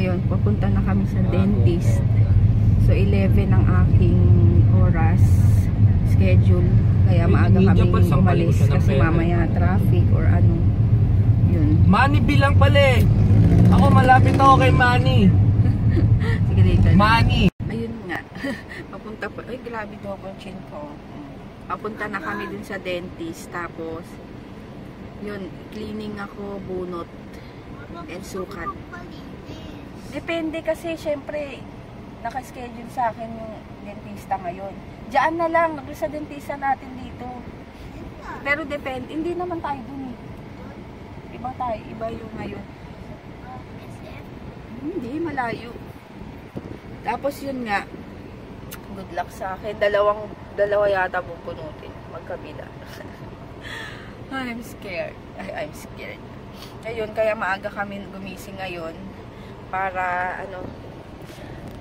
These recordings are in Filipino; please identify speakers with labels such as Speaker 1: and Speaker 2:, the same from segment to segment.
Speaker 1: Ngayon, papunta na kami sa dentist. So, 11 ang aking oras schedule. Kaya maaga kami umalis kasi mamaya traffic or ano. Yun.
Speaker 2: Manny bilang pala eh. Ako malapit ako kay Manny.
Speaker 1: Sige dito.
Speaker 2: Manny.
Speaker 1: Ayun nga. Papunta pa. Ay, grabe to ako chin ko. Papunta na kami dun sa dentist. Tapos, yun, cleaning ako, bunot, and sukat. Depende kasi, syempre, naka-schedule sa akin yung dentista ngayon. Diyan na lang, sa dentista natin dito. Pero depende, hindi naman tayo dun eh. Iba tayo, iba yung ngayon. Hindi, malayo. Tapos yun nga, good luck sa akin. Dalawa yata bubunutin. Magkabila. I'm scared. I'm scared. Ayun, kaya maaga kami gumising ngayon. Para, ano,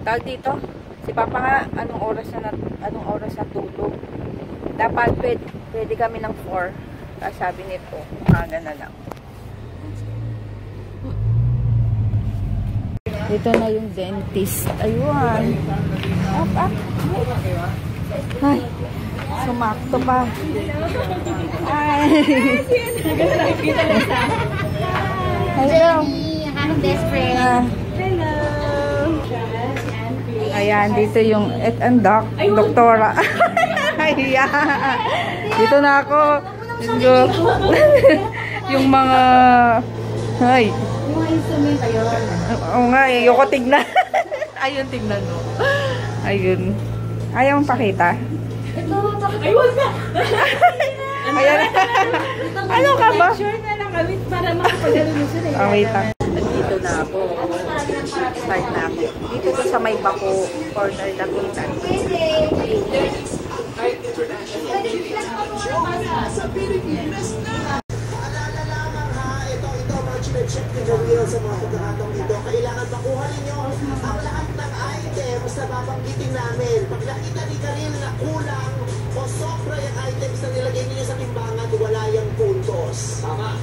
Speaker 1: tawag dito, si Papa nga, anong oras na tulog. Dapat pwede kami ng 4. Tapos sabi nito, maaga na lang. Dito na yung dentist. Ayun. Up. Ay, sumakto pa. Ay. Hello.
Speaker 3: I'm best friend.
Speaker 1: Hello. Ayan, dito yung doktora. Ayan. Dito na ako. Yung mga ay.
Speaker 3: Yung instrument tayo.
Speaker 1: Oo nga eh, yung ko tignan. Ayun, tignan mo. Ayun. Ayaw mong pakita?
Speaker 3: Ito, ayun na!
Speaker 1: Ayan. Ano ka ba?
Speaker 3: Sure na lang kami para makapagano mo sila.
Speaker 1: Oh, wait lang. Dito na ako. Start na ako. Dito ko sa may bako corner na puntan.
Speaker 4: Check yung real sa mga pagkakataong ito. Kailangan makuha ninyo ang lahat ng items na babanggitin namin. Pag nakita ni Karil na kulang o sobra yung items na nilagay ninyo sa timbangan, wala yung puntos. Tama?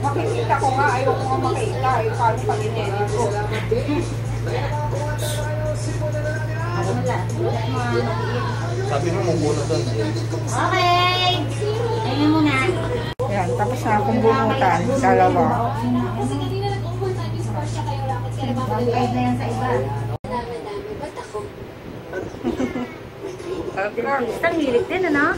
Speaker 1: Makikita ko nga, ayaw ko nga makita. Paano pag in-edit ko?
Speaker 2: Sabi mo mong doon.
Speaker 3: Okay! Ayun mo na.
Speaker 1: Ayan, tapos na akong bumutan. Dalawa.
Speaker 3: Kahit na yan sa iba. Isang hilik din, ano?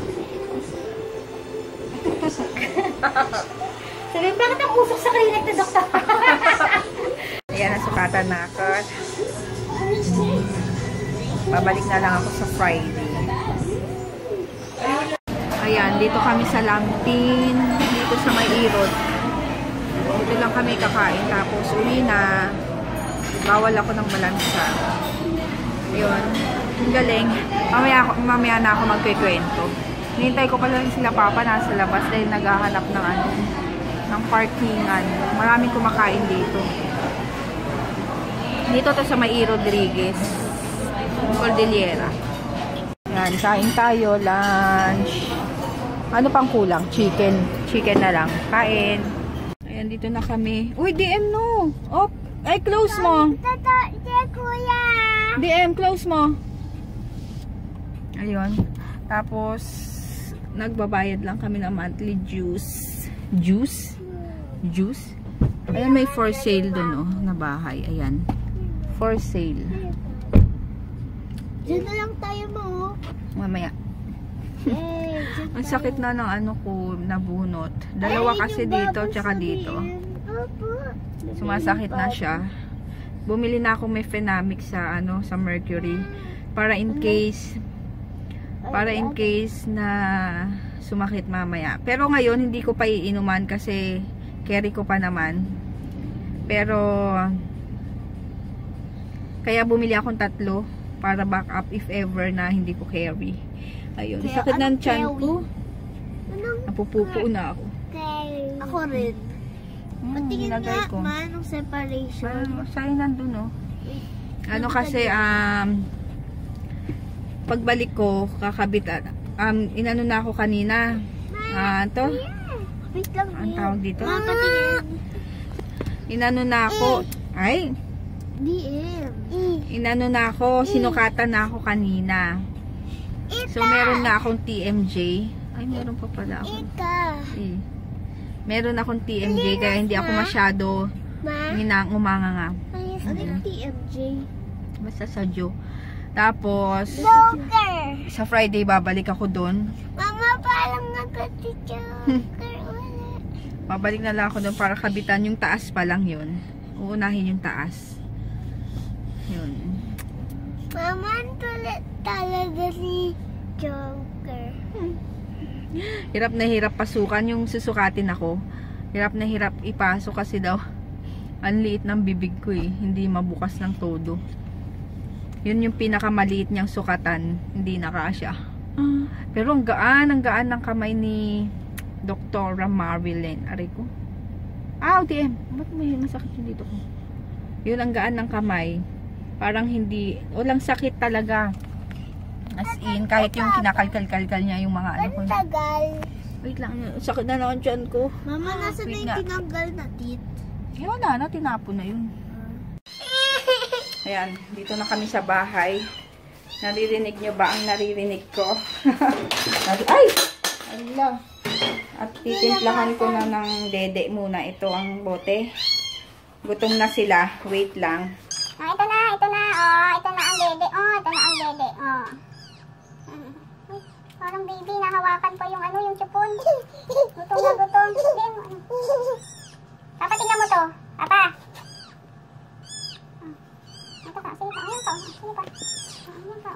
Speaker 3: Sabi, bakit ang usok sa klinik na doktor?
Speaker 1: Ayan, nasukatan na ako. Babalik na lang ako sa Friday. Ayan, dito kami sa Lampin. Dito sa May Irod. Dito lang kami kakain. Tapos uwi na. Bawal ako ng malansa. Ayun. Ang galing. Mamaya na ako magkikwento. Hinintay ko pala sila Papa nasa labas dahil naghahanap ng ng parkingan. Maraming kumakain dito. Dito to sa May Rodriguez. Cordillera. Yan, kain tayo. Lunch. Ano pang kulang? Chicken. Chicken na lang. Kain. Ayan, dito na kami. Uy, DM no. Oh, ay, close mo.
Speaker 3: Kuya!
Speaker 1: DM, close mo. Ayun. Tapos, nagbabayad lang kami ng monthly juice. Juice? Juice? Ayan, may for sale dun, oh, na bahay. Ayan. For sale.
Speaker 3: Diyan na lang tayo mo.
Speaker 1: Mamaya. Ang sakit na ng ano ko, nabunot. Dalawa kasi dito, tsaka dito. Sumasakit na siya. Bumili na ako Mefenamic sa sa Mercury para in case na sumakit mamaya. Pero ngayon hindi ko pa iinuman kasi carry ko pa naman. Pero kaya bumili akong 3 para backup if ever na hindi ko carry. Ayun, sakit ng tiyan ko. Napupupo na ako.
Speaker 3: Ako rin. Patingin nga,
Speaker 1: ko.
Speaker 3: manong separation.
Speaker 1: Sa'yo nandun, oh. Ano kasi, pagbalik ko, kakabit, inano na ako kanina. Wait lang. Ang tawag dito? Inano na ako. Ay,
Speaker 3: DM.
Speaker 1: inano na ako. Sinukatan na ako kanina. So, meron na akong TMJ. Ay, meron pa pala ako. Meron akong TMJ, kaya hindi ako masyado umanga nga.
Speaker 3: Ano yung TMJ?
Speaker 1: Basta sa Joe. Tapos,
Speaker 3: Joker!
Speaker 1: sa Friday, babalik ako doon.
Speaker 3: Mama, parang nagka-Joker ulit.
Speaker 1: Babalik na lang ako doon para kabitan yung taas pa lang yun. Uunahin yung taas. Yun.
Speaker 3: Mama, tulit talaga si Joker.
Speaker 1: Hirap na hirap pasukan yung susukatin ako. Hirap na hirap ipasok kasi daw ang liit ng bibig ko eh. Hindi mabukas ng todo. Yun yung pinakamaliit niyang sukatan. Hindi nakasya. Pero ang gaan ng kamay ni Dr. Marilyn. Aray ko. OTM. Ba't may masakit yung dito ko? Yun ang gaan ng kamay. Parang hindi, walang sakit talaga. As in, kahit yung kinakalkal-kalkal niya yung mga ano ko.
Speaker 3: Tagal.
Speaker 1: Wait lang, sakit na naman dyan ko.
Speaker 3: Mama, nasa na
Speaker 1: Wait
Speaker 3: yung
Speaker 1: nga.
Speaker 3: tinanggal na teeth?
Speaker 1: Eh, wala na, tinapon na yun. Ayan, dito na kami sa bahay. Naririnig nyo ba ang naririnig ko? Ay! Allah! At titimplahan ko na ng dede muna. Ito ang bote. Gutom na sila. Wait lang.
Speaker 3: Ah, ito na. Oh, ito na ang dede. Oh, ito na ang dede. Oh. Parang baby, nahawakan pa yung ano, yung chupon. Gutom na gutom. Papa, tingnan mo to. Papa. Ito ka, sige pa. Ayun pa. Sige pa. Ayun pa.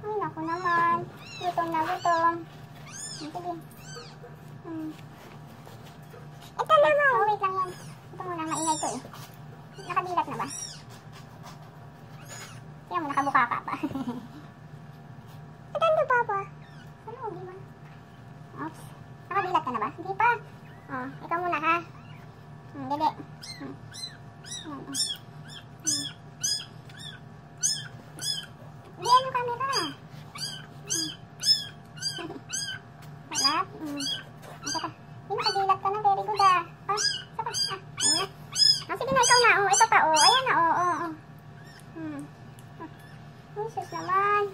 Speaker 3: Ay, naku naman. Gutom na gutom. Sige. Ito naman. Oh, wait lang yan. Ito muna, maingay to eh. Nakadilat na ba? Tingnan mo, nakabuka ka pa. Ito na, Papa. Ano, di ba? Oops. Nakadilat ka na ba? Hindi pa. Oh, ikaw muna ha. Dede. Di, ano camera? Wala. Ito ka. Di, nakadilat ka na. Very good ah. Ah, saka. Ayun na. Ah, sige na, ikaw na. Oh, ito pa. Oh, ayan na. Oh. Ay, sus naman.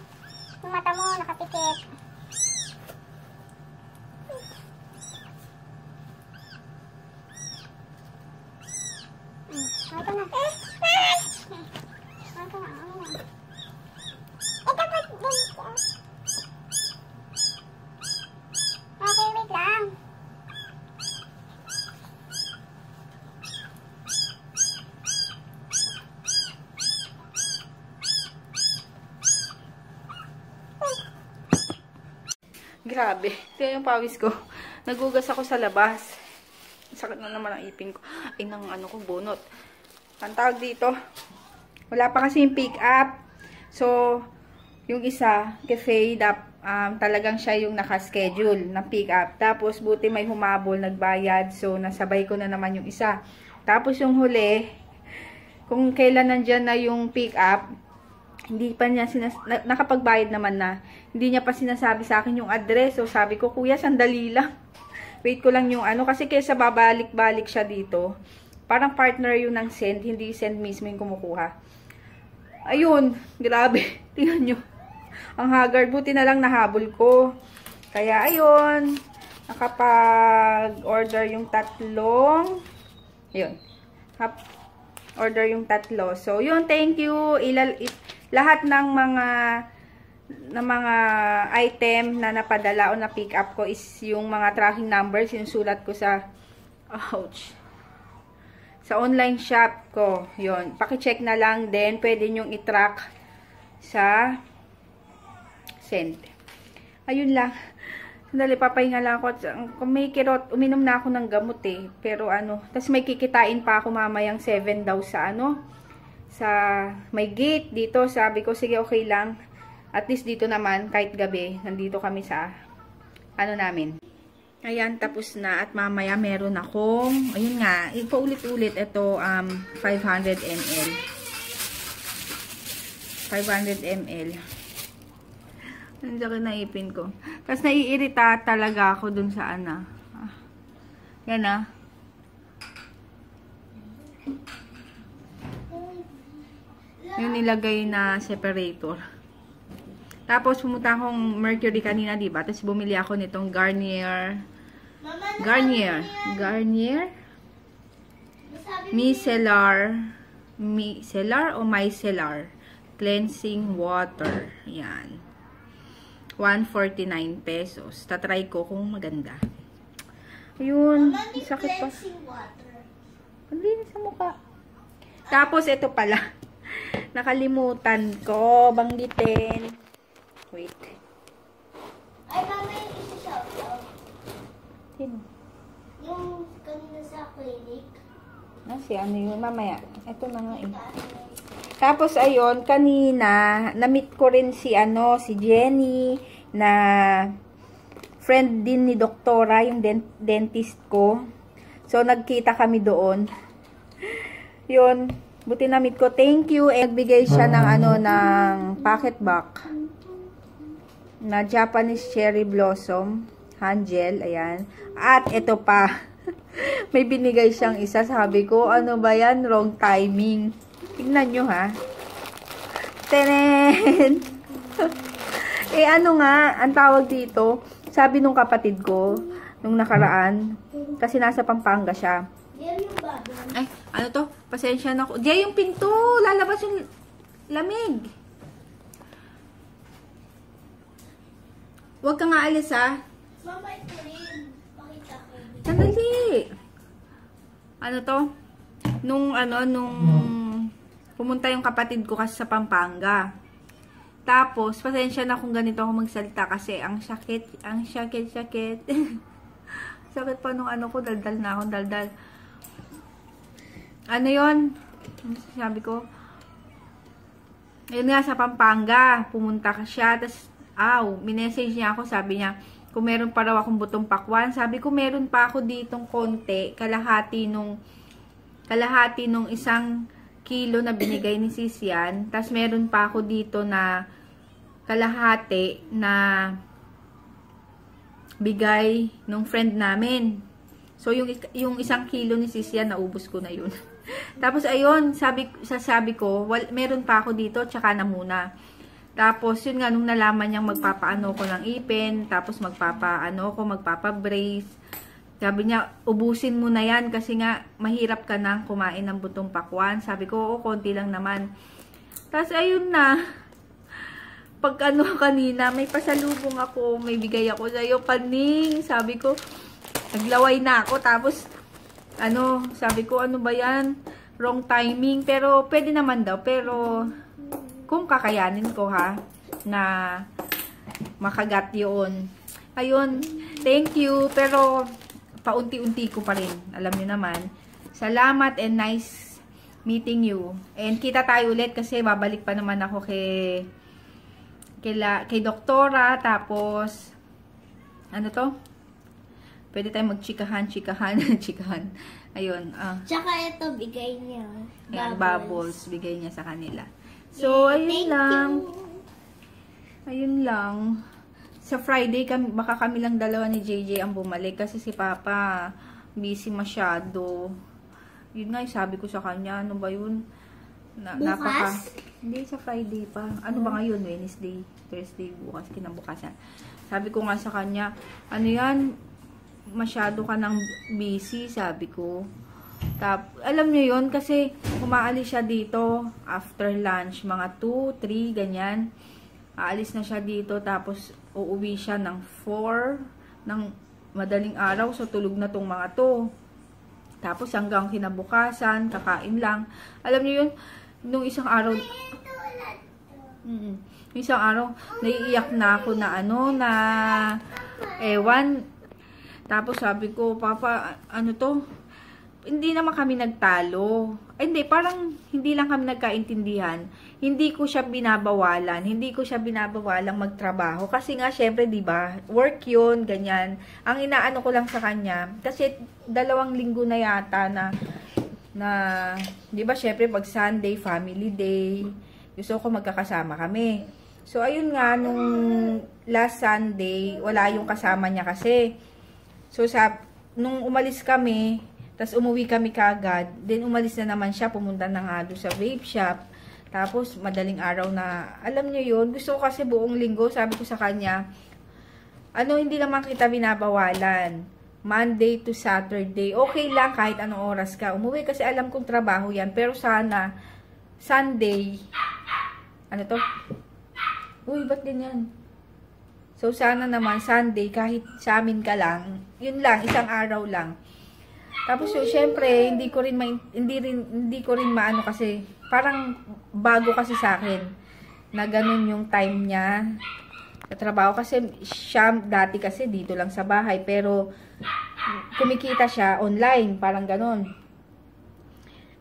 Speaker 3: Yung mata mo, nakapikit. Ito na. Ito na. Okay, wait lang.
Speaker 1: Grabe. Ito yung pawis ko. Nagugas ako sa labas. Sakit na naman ang ipin ko. Ay, nang ano ko, bunot. Ang tawag dito. Wala pa kasi yung pick up. So, yung isa, cafe, talagang siya yung nakaschedule ng pick up. Tapos, buti may humabol, nagbayad. So, nasabay ko na naman yung isa. Tapos, yung huli, kung kailan nandyan na yung pick up, hindi pa niya nakapagbayad naman na. Hindi niya pa sinasabi sa akin yung address. So, sabi ko, kuya, sandali lang. Wait ko lang yung ano. Kasi kaysa babalik-balik siya dito, parang partner yun ng send. Hindi send mismo yung kumukuha. Ayun. Grabe. Tingnan nyo. Ang haggard. Buti na lang nahabol ko. Kaya, ayun. Nakapag-order yung tatlong. Ayun. Order yung tatlo. So, yun. Thank you. Lahat ng mga item na napadala o na pick up ko is yung mga tracking numbers, yung sulat ko sa sa online shop ko. Yun, paki-check na lang din, pwede nyong i-track sa send. Ayun lang. Sandali, papahinga lang ako. Kung may kirot, uminom na ako ng gamot eh. Pero ano, tas may kikitain pa ako mamayang 7 daw sa sa may gate dito. Sabi ko, sige, okay lang. At least dito naman, kahit gabi, nandito kami sa namin. Ayan, tapos na. At mamaya meron akong, ayun nga, paulit-ulit. Ito, 500 ml. 500 ml. Ang sakit na ipin ko. Tapos naiirita talaga ako dun sa Yan Yung nilagay na separator. Tapos, pumunta akong Mercury kanina, diba? Tapos, bumili ako nitong Garnier micellar cleansing water. Yan. 149 pesos. Tatry ko kung maganda. Ayun. Sakit pa. Ang linis sa mukha. Tapos, ito pala. Nakalimutan ko banggitin. Wait.
Speaker 3: Ay, mama, yung isa-shoutout.
Speaker 1: Sino?
Speaker 3: Yung kanina sa clinic.
Speaker 1: Si ano yun? Mamaya. Ito na nga eh. Tapos, ayun, kanina, na-meet ko rin si Jenny, na friend din ni Doktora, yung dentist ko. So, nagkita kami doon. Yun. Buti na-meet ko. Thank you. Nagbigay siya ng ng pocket back. Na Japanese cherry blossom hand gel, ayan. At ito pa, may binigay siyang isa, sabi ko, ano ba yan? Wrong timing. Tingnan nyo ha. Tenen! Ano nga, ang tawag dito, sabi nung kapatid ko, nung nakaraan, kasi nasa Pampanga siya. Ay, ano to? Pasensya na ako. Diyan yung pinto, lalabas yung lamig. Huwag ka nga alis, ha?
Speaker 3: Mama, ito rin. Pakita ko.
Speaker 1: Sandali. Ano to? Nung pumunta yung kapatid ko kasi sa Pampanga. Tapos, pasensya na kung ganito ako magsalita kasi ang sakit. Sakit pa nung ko, daldal na akong daldal. Ano yun? Ano sabi ko? Ayun nga, sa Pampanga. Pumunta ka siya, tapos minessage niya ako, sabi niya, kung meron pa raw akong butong pakwan. Sabi ko, meron pa ako ditong konti, kalahati nung 1 kilo na binigay ni Sisian. Tapos meron pa ako dito na kalahati na bigay nung friend namin. So, yung 1 kilo ni Sisian, naubos ko na yun. Tapos, ayun, sabi ko, meron pa ako dito, tsaka na muna. Tapos, yun nga, nung nalaman niyang magpapaano ko ng ipin, tapos magpapabrace. Sabi niya, ubusin mo na yan kasi nga, mahirap ka na kumain ng butong pakwan. Sabi ko, oo, konti lang naman. Tapos, ayun na. Pag kanina, may pasalubong ako, may bigay ako sa'yo, paning. Sabi ko, naglaway na ako. Tapos, sabi ko, ano ba yan? Wrong timing. Pero, pwede naman daw. Pero, kung kakayanin ko ha, na makagat yun. Ayun, thank you. Pero, paunti-unti ko pa rin. Alam niyo naman. Salamat and nice meeting you. And kita tayo ulit kasi babalik pa naman ako kay Doktora. Tapos, ano to? Pwede tayong magchikahan. Ayun.
Speaker 3: Tsaka ito, bigay niya.
Speaker 1: Bubbles. Bigay niya sa kanila. So, ayun lang. Ayun lang. Sa Friday, baka kami lang dalawa ni JJ ang bumalik. Kasi si Papa, busy masyado. Yun nga, sabi ko sa kanya, ano ba yun?
Speaker 3: Bukas?
Speaker 1: Hindi, sa Friday pa. Ano ba ngayon? Wednesday, Thursday, bukas, kinabukasan. Sabi ko nga sa kanya, ano yan? Masyado ka nang busy, sabi ko. Alam niyo yun, kasi umaalis siya dito after lunch, mga 2, 3, ganyan. Aalis na siya dito, tapos uuwi siya ng 4 ng madaling araw, so tulog na tong mga to. Tapos hanggang kinabukasan, kakain lang. Alam niyo yun, nung isang araw, naiiyak na ako na ewan. Tapos sabi ko, Papa, ano to? Hindi naman kami nagtalo. Hindi, parang hindi lang kami nagkaintindihan. Hindi ko siya binabawalan. Hindi ko siya binabawalang magtrabaho. Kasi nga, syempre, diba, work yun, ganyan. Ang inaano ko lang sa kanya, kasi 2 linggo na yata na diba, syempre, pag Sunday, family day, gusto ko magkakasama kami. So, ayun nga, nung last Sunday, wala yung kasama niya kasi. So, nung umalis kami, tas umuwi kami kagad, then umalis na naman siya, pumunta na nga doon sa vape shop. Tapos, madaling araw na, alam nyo yun, gusto ko kasi buong linggo, sabi ko sa kanya, hindi naman kita binabawalan. Monday to Saturday, okay lang kahit anong oras ka umuwi kasi alam kong trabaho yan. Pero sana, Sunday, Uy, ba't ganyan? So, sana naman, Sunday, kahit sa amin ka lang, yun lang, isang araw lang. Tapos, so, syempre, hindi ko rin maano kasi, parang bago kasi sa akin, na ganun yung time niya sa trabaho. Kasi, siya, dati kasi, dito lang sa bahay, pero, kumikita siya online, parang ganun.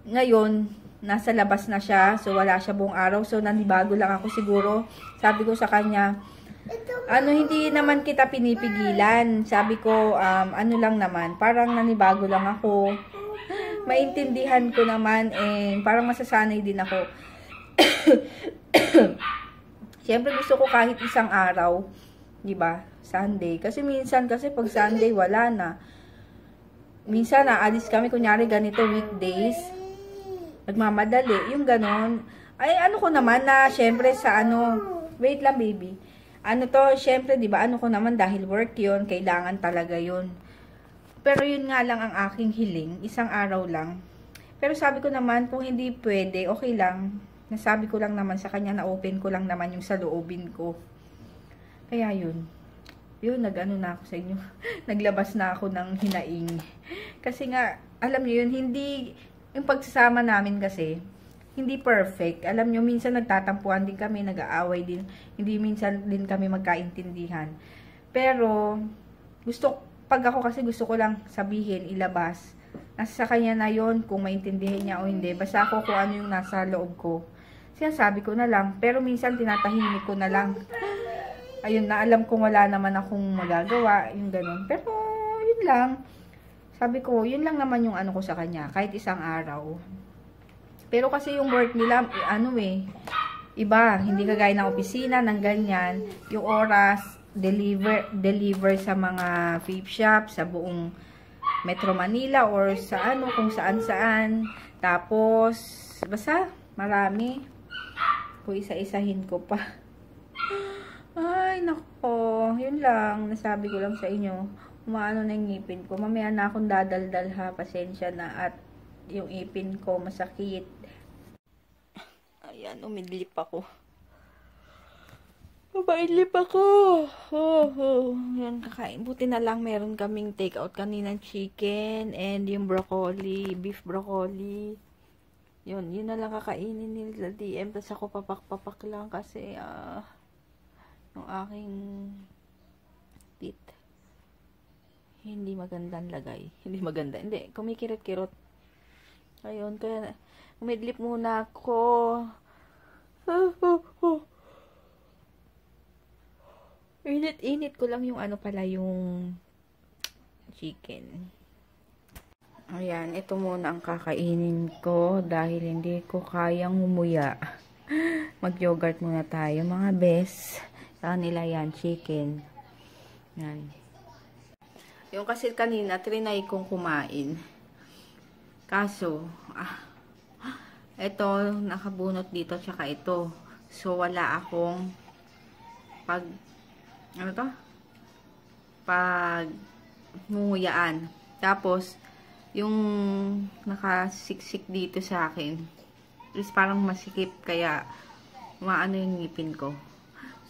Speaker 1: Ngayon, nasa labas na siya, so wala siya buong araw, so nanibago lang ako siguro. Sabi ko sa kanya, hindi naman kita pinipigilan. Sabi ko, lang naman, parang nanibago lang ako. Maintindihan ko naman, parang masasanay din ako. Siyempre gusto ko kahit isang araw, di ba? Sunday. Kasi minsan, pag Sunday, wala na. Minsan, naalis kami, kunyari ganito, weekdays, nagmamadali, yung ganon. Ay, ko naman na, syempre sa wait lang baby. Syempre, di ba, ko naman dahil work yun, kailangan talaga yun. Pero yun nga lang ang aking hiling, isang araw lang. Pero sabi ko naman, kung hindi pwede, okay lang. Nasabi ko lang naman sa kanya, na-open ko lang naman yung sa loobin ko. Kaya yun. Yun, na ako sa inyo. Naglabas na ako ng hinaing. Kasi nga, alam niyo yun, hindi, yung pagsasama namin kasi, hindi perfect. Alam nyo, minsan nagtatampuan din kami, nag-aaway din. Hindi minsan din kami magkaintindihan. Pero, pag ako kasi gusto ko lang sabihin, ilabas. Nasa kanya na yon kung maintindihan niya o hindi. Basta ako kung ano yung nasa loob ko. Sinasabi ko na lang. Pero minsan tinatahimik ko na lang. Ayun na, alam kong wala naman akong magagawa. Yung ganun. Pero, yun lang. Sabi ko, yun lang naman yung ko sa kanya. Kahit isang araw. Pero kasi yung work nila, iba. Hindi kagaya ng opisina, ng ganyan. Yung oras, deliver sa mga vape shop, sa buong Metro Manila, or sa kung saan-saan. Tapos, basta, marami. Kung isa-isahin ko pa. Ay, nako. Yun lang. Nasabi ko lang sa inyo. Umaano na yung ngipin ko. Mamaya na akong dadaldal ha. Pasensya na. At yung ipin ko masakit. Ayan, umidlip ako. Umaidlip ako. Yan, kakain. Buti na lang meron kaming take out kaninang chicken and yung broccoli, beef broccoli. Yun na lang kakainin nila DM. Tapos ako papak-papak lang kasi yung aking teeth. Hindi magandang lagay. Hindi maganda. Hindi, kumikirot-kirot. Ayun, kaya umidlip muna ako. Init ko lang yung pala yung chicken. Ayan, ito muna ang kakainin ko dahil hindi ko kayang umuya. Mag-yogurt muna tayo, mga bes. Sa kanila yan, chicken. Yan. Yung kasi kanina, trinay kong kumain. Kaso, ito, nakabunot dito, tsaka ito. So, wala akong munguyaan. Tapos, yung nakasiksik dito sa akin, is parang masikip, kaya maano yung ngipin ko.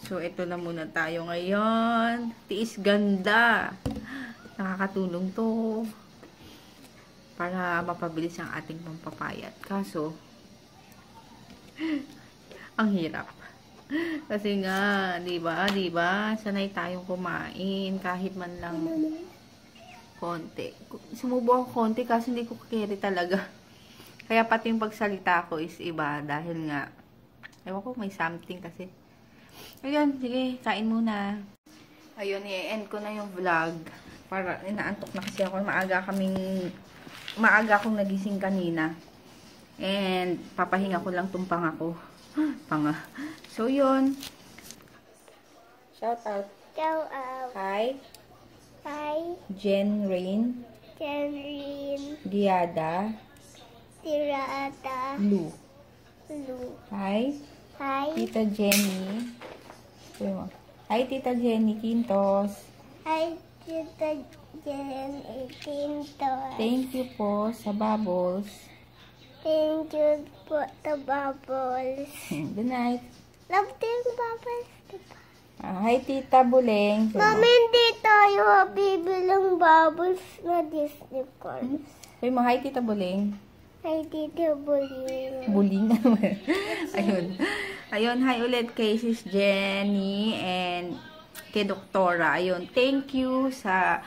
Speaker 1: So, ito na muna tayo ngayon. Tiis ganda. Nakakatulong to para mapabilis ang ating pampapayat. Kaso, ang hirap. Kasi nga, diba? Sanay tayong kumain kahit man lang konti. Sumubo ako konti kasi hindi ko carry talaga. Kaya pati yung pagsalita ko is iba dahil nga, ewan ko, may something kasi. Ayun, sige, kain muna. Ayun, i-end ko na yung vlog. Para inaantok na kasi ako. Maaga akong nagising kanina. And papahinga ko lang tong panga ko. Panga. So, yun. Shout out.
Speaker 3: Shout out.
Speaker 1: Hi.
Speaker 3: Hi.
Speaker 1: Jen Rain.
Speaker 3: Jen Rain.
Speaker 1: Diada.
Speaker 3: Tirata.
Speaker 1: Lu.
Speaker 3: Hello.
Speaker 1: Hi,
Speaker 3: Hi.
Speaker 1: Tita Jenny. Sabi mo. Hi, Tita Jenny Quintos.
Speaker 3: Hi, Tita Jen Quinto.
Speaker 1: Thank you po sa bubbles.
Speaker 3: Thank you po the bubbles.
Speaker 1: Good night.
Speaker 3: Love yung bubbles, diba?
Speaker 1: Hi, Tita Buleng. Sabi mo.
Speaker 3: Mami, hindi tayo bibilang bubbles na Disney cards.
Speaker 1: Sabi mo, hi, Tita Buleng.
Speaker 3: Hi, Tita Buling.
Speaker 1: Buling naman. Ayun. Ayun, hi ulit kay Sis Jenny and kay Doktora. Ayun, thank you sa,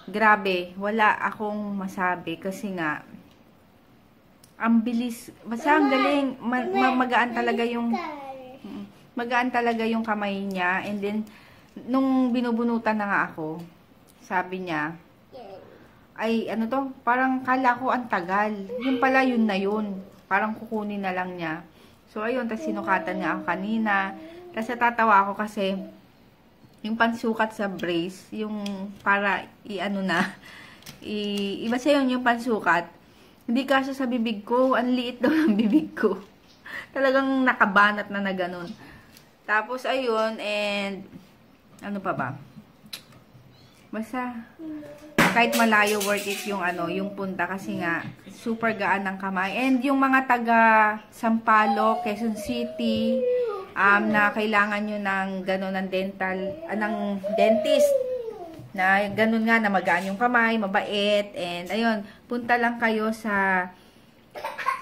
Speaker 1: grabe, wala akong masabi kasi nga, ang bilis, basta ang galing, magaan talaga yung kamay niya. And then, nung binubunutan na nga ako, sabi niya, ay, parang kala ko ang tagal. Yung pala, yun na yun. Parang kukunin na lang niya. So, ayun, tapos sinukatan nga ako kanina. Tapos natatawa ako kasi, yung pansukat sa brace, yung para, iba siya yung pansukat. Hindi kasi sa bibig ko, ang liit daw ng bibig ko. Talagang nakabanat na ganun. Tapos, ayun, and, ano pa ba? Basta, kahit malayo worth it yung yung punta kasi nga super gaan ng kamay. And yung mga taga Sampaloc, Quezon City, na kailangan nyo ng gano'n ng ng dentist na gano'n nga na magaan yung kamay, mabait, and ayun, punta lang kayo sa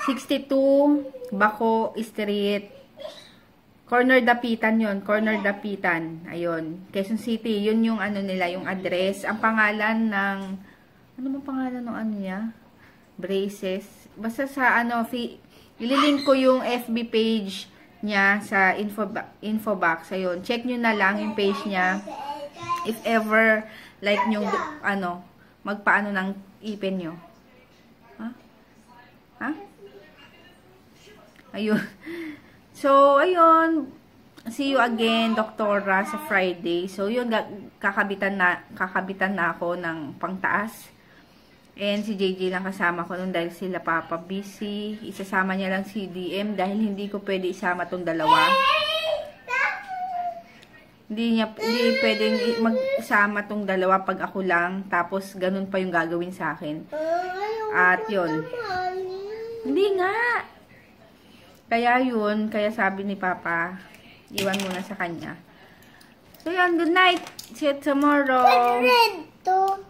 Speaker 1: 62 Baco Street, Corner Dapitan yun. Corner Dapitan. Ayun. Quezon City. Yun yung nila, yung address. Ang pangalan ng, ano ba pangalan ng niya? Braces. Basta sa ililink ko yung FB page niya sa info box. Ayun. Check nyo na lang yung page niya. If ever, like nyo, magpaano ng ipin nyo. Ha? Ayun. So, ayun, see you again, Doktora, sa Friday. So, yun, kakabitan na ako ng pangtaas. And si JJ lang kasama ko nun dahil sila Papa busy. Isasama niya lang si DM dahil hindi ko pwede isama tong dalawa. Hindi pwedeng magsama tong dalawa pag ako lang. Tapos, ganun pa yung gagawin sa akin. At yun. Hindi nga. Kaya yun, kaya sabi ni Papa, iwan muna sa kanya. So yun, good night. See you tomorrow.
Speaker 3: Ba't red to?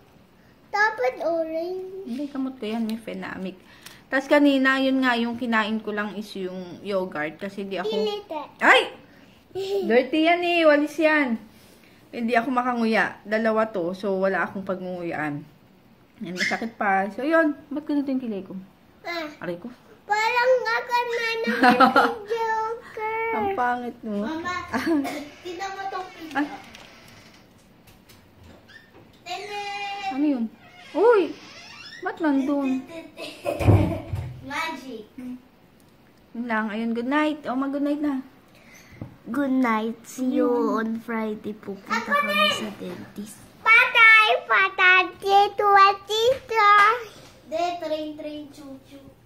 Speaker 3: Dapat orange.
Speaker 1: Hindi, kamot ko yan, may phenamic. Tapos kanina, yun nga, yung kinain ko lang is yung yogurt. Kasi di ako... Ay! Dirty yan eh, walis yan. Hindi ako makanguya. Dalawa to, so wala akong pagngunguyaan. Yan, masakit pa. So yun, ba't ganito yung kilay ko? Aray ko.
Speaker 3: Parang ako na ng Joker.
Speaker 1: Ang pangit mo.
Speaker 3: Mama, tignan mo tong pizza.
Speaker 1: Ano yun? Uy! Ba't nandun?
Speaker 3: Magic.
Speaker 1: Yun lang. Ayun, good night. O, mag-good night na.
Speaker 3: Good night. See you on Friday. Pupunta kami sa dentist. Patay! Patay! Dito at dito. De, train, choo-choo.